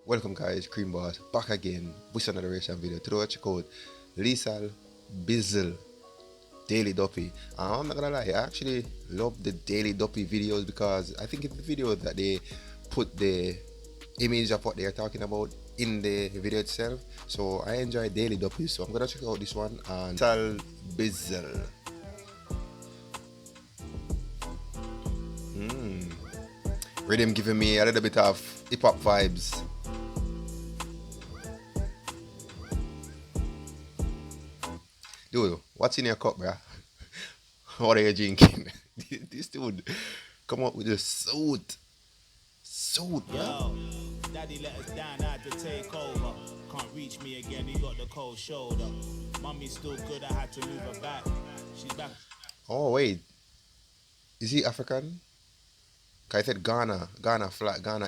Welcome guys, Cream Boss back again with another reaction video. Today I check out Lethal Bizzle Daily Duppy. I'm not gonna lie, I actually love the Daily Duppy videos because I think it's the video that they put the image of what they are talking about in the video itself. So I enjoy Daily Duppy, so I'm gonna check out this one on Lethal Bizzle. Rhythm giving me a little bit of hip hop vibes. Dude, what's in your cup, bruh? What are you drinking? This dude come up with a suit. Suit, bro. Yo, daddy let us down, I had to take over. Can't reach me again, he got the cold shoulder. Mummy's still good, I had to move her back. She's back. Oh, wait. Is he African? Cause I said Ghana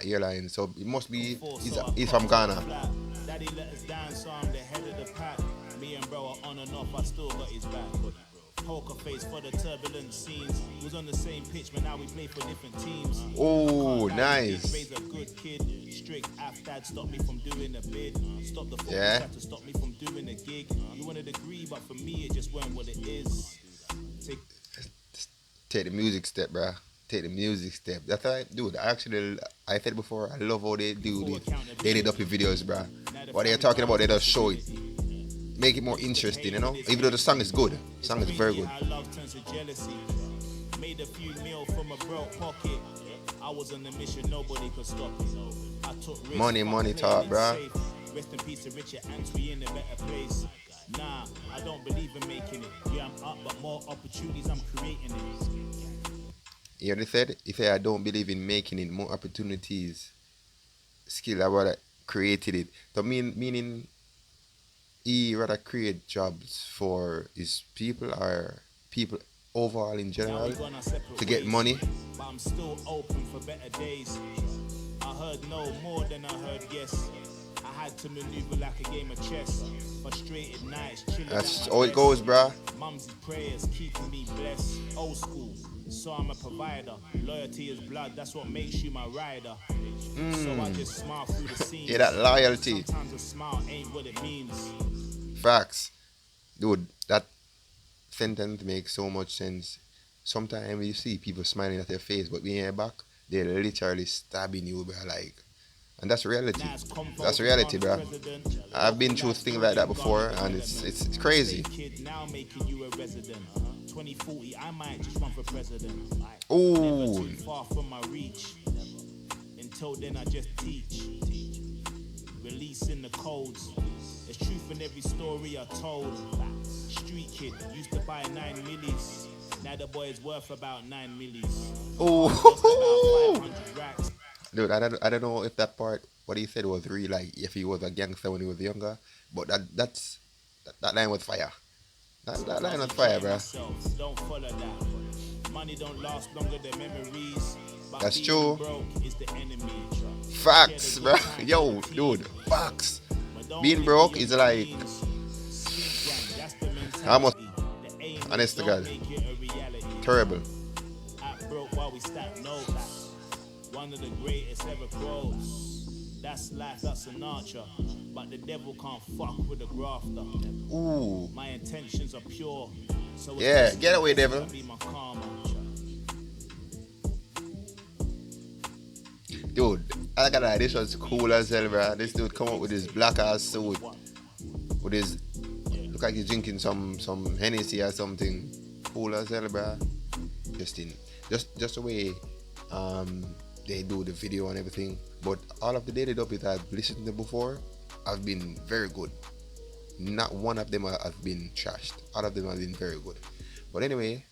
Airlines, so it must be, he's from Ghana. Daddy let us down, so I'm the head of the pack. Me and bro are on and off, I still got his back. Poker face for the turbulent scenes. Was on the same pitch, but now we play for different teams. Oh, nice. Raise a good kid. Strict af dad stopped me from doing a bid. Stop the focus, had to stop me from doing a gig. You wanted to agree, but for me it just weren't what it is. Take the music step, bruh. Take the music step. That's right, dude. I said before, I love how they do the Daily Duppy videos, bruh. What they're talking about, they just show it. Make it more interesting, you know? Even though the song is good. The song is very good. Made a few meal from a broke pocket. I was on the mission, nobody could stop it. I took risks, Money talk, bruh. Rest in peace to Richard Ants, we in a better place. Nah, I don't believe in making it. Yeah, I'm up, but more opportunities, I'm creating it. You know what he said, I don't believe in making it, more opportunities. Skill, I rather created it. So meaning he rather create jobs for his people or people overall in general to get money. But I'm still open for better days. I heard no more than I heard yes. I had to maneuver like a game of chess. Frustrated nights, chilling. That's how it goes, bruh. Mum's prayers keeping me blessed. Old school, so I'm a provider. Loyalty is blood, that's what makes you my rider. So I just smile through the scenes. Yeah, that loyalty. Sometimes a smile ain't what it means. Facts. Dude, that sentence makes so much sense. Sometimes you see people smiling at their face, but when you're back, they're literally stabbing you, bro. Like, and that's reality. That's reality, bro. I've been through things like that before, and it's crazy. 2040, I might just run for president. Ooh. Never too far from my reach. Until then, I just teach. Releasing the codes. There's truth in every story I told. Street kid used to buy 9 millis. Now the boy is worth about 9 millis. Oh. Racks. Dude, I don't know if that part what he said was real, like if he was a gangster when he was younger, but that line was fire. That line was fire, bro. Don't follow that. Money don't last longer than memories. That's true. Broke is the enemy. Facts, bro. Yo, dude, facts. Being broke is like almost, honest to God, terrible. Broke while we stack notes. One of the greatest ever grows. That's life, that's an archer. But the devil can't fuck with a grafter. Ooh. My intentions are pure. So yeah, get away, devil. Be my karma. Dude, I gotta lie, this was cool as hell, bro. This dude come up with his black ass suit. With his, look like he's drinking some Hennessy or something. Cool as hell, bro. Just the way they do the video and everything. But all of the Daily Duppies I've listened to before have been very good. Not one of them have been trashed. All of them have been very good. But anyway.